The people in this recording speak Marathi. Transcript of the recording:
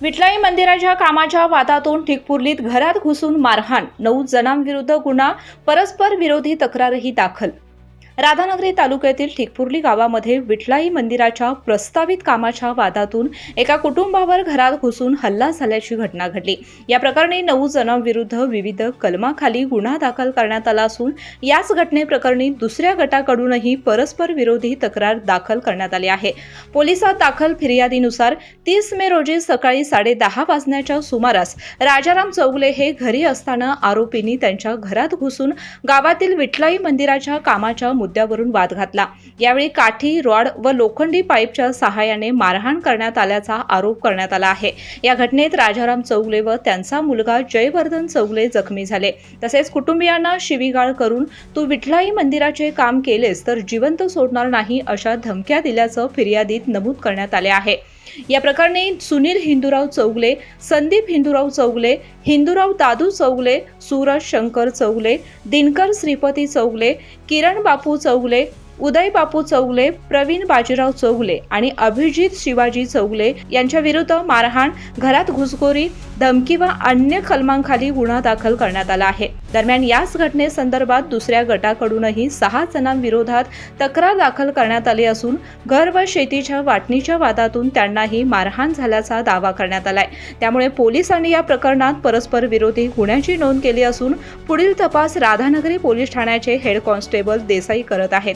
विठलाई मंदिराच्या कामाच्या वादातून ठिकपुर्लीत घरात घुसून मारहाण, 9 जणांविरुद्ध गुन्हा, परस्पर विरोधी तक्रारही दाखल। राधानगरी तालुक्यातील ठिकपुर्ली गावामध्ये विठलाई मंदिराच्या प्रस्तावित कामाच्या वादातून एका कुटुंबावर घरात घुसून हल्ला झाल्याची घटना घडली। या प्रकरणी 9 जणांविरुद्ध विविध कलमाखाली गुन्हा दाखल करण्यात आला असून याच घटनेप्रकरणी दुसऱ्या गटाकडूनही परस्पर विरोधी तक्रार दाखल करण्यात आली आहे। पोलिसात दाखल फिर्यादीनुसार 30 मे रोजी सकाळी 10:30 वाजण्याच्या सुमारास राजाराम चौगले हे घरी असताना आरोपींनी त्यांच्या घरात घुसून गावातील विठलाई मंदिराच्या कामाच्या मुद्द्यावरून वाद घातला। यावेळी काठी, रॉड व लोखंडी पाईपच्या सहाय्याने मारहाण करण्यात आल्याचा आरोप करण्यात आला आहे। या घटनेत राजाराम चौगले व त्यांचा मुलगा जयवर्धन चौगले जखमी झाले। तसेच कुटुंबियांना शिवीगाळ करून तू विठलाई मंदिराचे काम केलेस तर जिवंत सोडणार नाही अशा धमक्या दिल्याचं फिर्यादीत नमूद करण्यात आले आहे। या प्रकरणी सुनील हिंदूराव चौगले, संदीप हिंदूराव चौगले, हिंदूराव दादू चौगले, सूरज शंकर चौगले, दिनकर श्रीपती चौगले, किरण बापू चौगले, उदय बापू चौगले, प्रवीण बाजीराव चौगले आणि अभिजित शिवाजी चौगले यांच्या विरुद्ध मारहाण, घरात घुसखोरी, धमकी व अन्य कलमांखाली गुन्हा दाखल करण्यात आला आहे। दरम्यान याच घटनेसंदर्भात दुसऱ्या गटाकडूनही 6 जणांविरोधात तक्रार दाखल करण्यात आली असून घर व शेतीच्या वाटणीच्या वादातून त्यांनाही मारहाण झाल्याचा दावा करण्यात आलाय। त्यामुळे पोलिसांनी या प्रकरणात परस्पर विरोधी गुन्ह्याची नोंद केली असून पुढील तपास राधानगरी पोलीस ठाण्याचे हेड कॉन्स्टेबल देसाई करत आहेत।